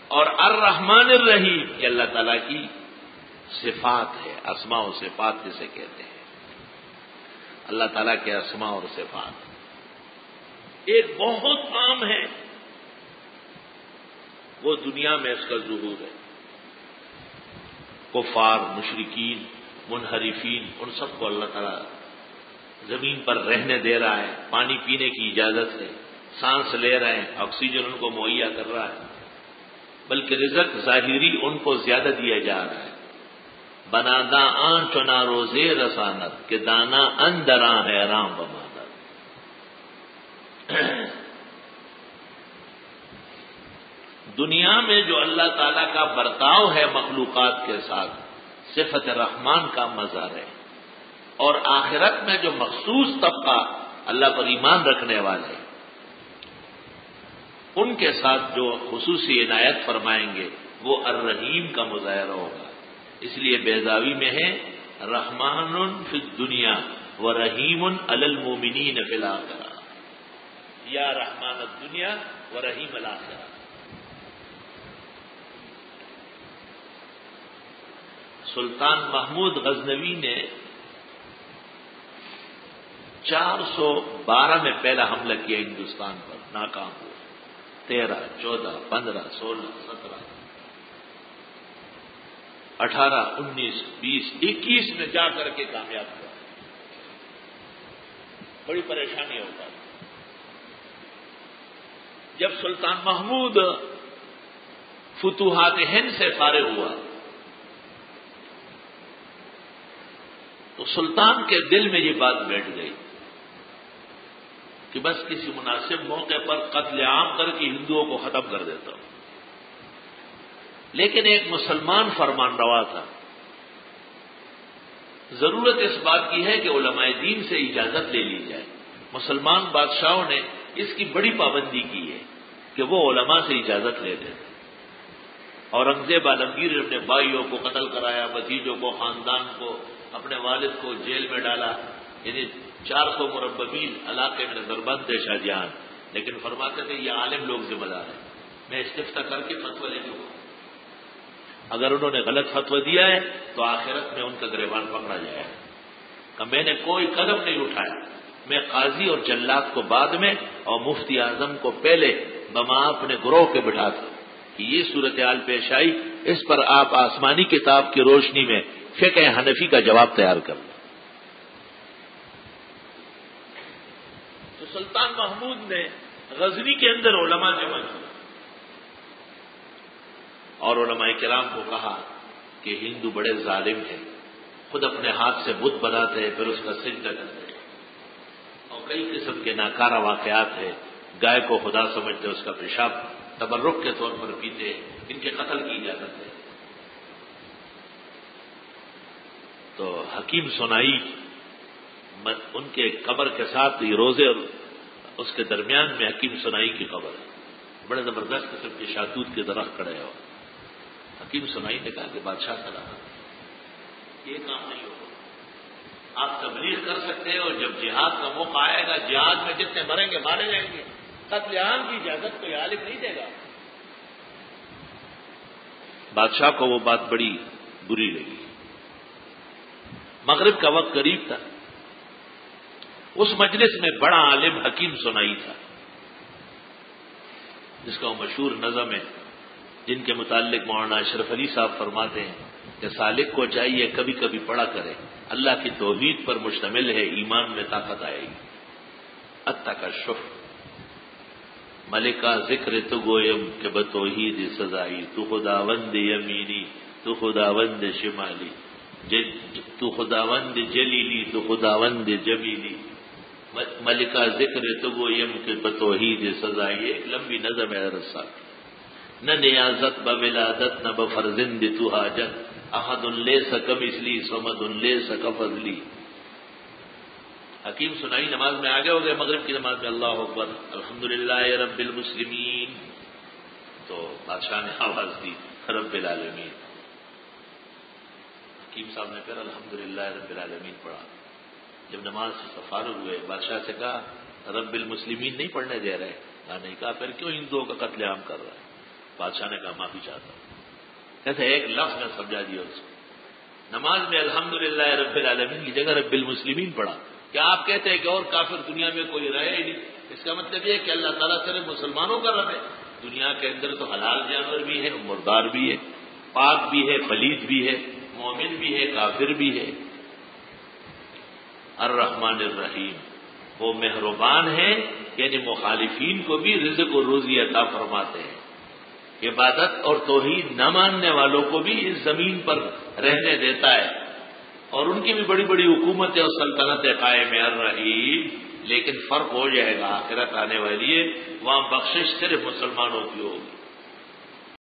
اور الرحمن الرحیم یہ اللہ تعالیٰ کی صفات ہے، اسماء و صفات جسے کہتے ہیں، اللہ تعالیٰ کے اسماء اور صفات ایک بہت عام ہے، وہ دنیا میں اس کا ظہور ہے۔ کفار، مشرکین، منحرفین، ان سب کو اللہ تعالیٰ زمین پر رہنے دے رہا ہے، پانی پینے کی اجازت ہے، سانس لے رہے ہیں، آکسیجن ان کو مہیا کر رہا ہے، بلکہ رزق ظاہری ان کو زیادہ دیا جا رہا ہے۔ بنادا آن چنا روزے رسانت کہ دانا اندراں ہے رام بمادت۔ دنیا میں جو اللہ تعالیٰ کا برتاؤ ہے مخلوقات کے ساتھ صفت رحمان کا مظہر ہے، اور آخرت میں جو مخصوص طبقہ اللہ پر ایمان رکھنے والے ان کے ساتھ جو خصوصی عنایت فرمائیں گے وہ الرحیم کا مظاہرہ ہوگا۔ اس لیے بیضاوی میں ہے رحمان فی الدنیا و رحیم علی المومنین فی الآخرہ، یا رحمان الدنیا و رحیم الآخرہ۔ سلطان محمود غزنوی نے 412 میں پہلا حملہ کیا ہندوستان پر، ناکام ہوا۔ 13، 14، 15، 16، 17، 18، 19، 20، 21 میں جا کر کے کامیاب ہوا۔ بڑی پریشانی ہوتا ہے جب سلطان محمود فتوحات ہند سے فارغ ہوا تو سلطان کے دل میں یہ بات بیٹھ گئی کہ بس کسی مناسب موقع پر قتل عام کر کے ہندوؤں کو ختم کر دیتا ہوں۔ لیکن ایک مسلمان فرمان روا تھا، ضرورت اس بات کی ہے کہ علماء دین سے اجازت لے لی جائے۔ مسلمان بادشاہوں نے اس کی بڑی پابندی کی ہے کہ وہ علماء سے اجازت لے دیں۔ اورنگزیب عالمگیر نے اپنے بھائیوں کو قتل کرایا، بھتیجوں کو، خاندان کو، اپنے والد کو جیل میں ڈالا، یعنی 400 مربع میل علاقے میں نظربند تھے شاہ جہاں، لیکن فرماتے تھے یہ عالم لوگ ذمہ دار ہیں، میں استفتاء کر کے فتویٰ لے لوں، اگر انہوں نے غلط فتویٰ دیا ہے تو آخرت میں ان کا گریبان پکڑا جائے گا۔ کہ میں نے کوئی قدم نہیں اٹھایا، میں قاضی اور جلاد کو بعد میں اور مفتی اعظم کو پہلے بما اپنے گروہ کے بٹھا تھا کہ یہ صورتحال پیش آئی، اس پر آپ آسمانی کتاب کی روشنی میں فقہ حنفی کا جواب تیار کر لیں۔ تو سلطان محمود نے غزنی کے اندر علماء جمع کیا اور علماء کرام کو کہا کہ ہندو بڑے ظالم ہیں، خود اپنے ہاتھ سے بت بناتے ہیں پھر اس کا سجدہ کرتے ہیں، اور کئی قسم کے ناکارہ واقعات ہیں، گائے کو خدا سمجھتے اس کا پیشاب تبرک کے طور پر پیتے ہیں، ان کے قتل کی اجازت ہے۔ تو حکیم سنائی ان کے قبر کے ساتھ یہ روزے اور اس کے درمیان میں حکیم سنائی کی قبر ہے، بڑے زبردست قسم کے شاہتوت کے درخت کھڑے ہو۔ حکیم سنائی نے کہا کہ بادشاہ صلاح یہ کام نہیں ہوگا، آپ تبلیغ کر سکتے ہیں اور جب جہاد کا موقع آئے گا، جہاد میں جتنے مریں گے مارے جائیں گے، قتل عام کی اجازت کوئی عالم نہیں دے گا۔ بادشاہ کو وہ بات بڑی بری لگی۔ مغرب کا وقت قریب تھا، اس مجلس میں بڑا عالم حکیم سنائی تھا، جس کا وہ مشہور نظم ہے جن کے متعلق مولانا اشرف علی صاحب فرماتے ہیں کہ سالک کو چاہیے کبھی کبھی پڑھا کرے، اللہ کی توحید پر مشتمل ہے، ایمان میں طاقت آئے گی۔ التکشف ملکہ ذکر تو گویم کہ بتوحید سزائی، تو خداوند یمینی تو خداوند شمالی، تو خداوند جلیلی تو خداوند جمیلی، ملکہ ذکر تو گویم کہ بتوحید سزائی۔ ایک لمبی نظم ہے رسا، نہ نیازت بولادت نہ بفرزند تو حاجت، احد لیس کمثلی صمد لیس کفضلی۔ حکیم سنائی نماز میں آگے ہو گئے، مغرب کی نماز میں اللہ اکبر الحمدللہ رب المسلمین، تو بادشاہ نے آواز دی رب العالمین۔ حکیم صاحب نے پھر الحمدللہ رب العالمین پڑھا۔ جب نماز سے فارغ ہوئے بادشاہ سے کہا رب المسلمین نہیں پڑھنے دے رہے؟ کہا نہیں۔ کہا پھر کیوں ہندوؤں کا قتل عام کر رہا ہے؟ بادشاہ نے کہا معافی چاہتا ہوں. کہتے ایک لفظ میں سمجھا دیا اس کو. نماز میں الحمدللہ رب العالمین کی جگہ رب المسلمین پڑھا. کیا آپ کہتے ہیں کہ اور کافر دنیا میں کوئی رہے ہی نہیں؟ اس کا مطلب یہ ہے کہ اللہ تعالیٰ صرف مسلمانوں کا رب ہے. دنیا کے اندر تو حلال جانور بھی ہے، مردار بھی ہے، پاک بھی ہے، پلید بھی ہے، مومن بھی ہے، کافر بھی ہے. الرحمن الرحیم، وہ مہربان ہیں، یعنی مخالفین کو بھی رزق و روزی عطا فرماتے ہیں. عبادت اور توحید نہ ماننے والوں کو بھی اس زمین پر رہنے دیتا ہے، اور ان کی بھی بڑی بڑی حکومتیں اور سلطنتیں قائم ہیں. الرحیم، لیکن فرق ہو جائے گا، آخرت آنے والی ہے، وہاں بخشش صرف مسلمانوں کی ہوگی.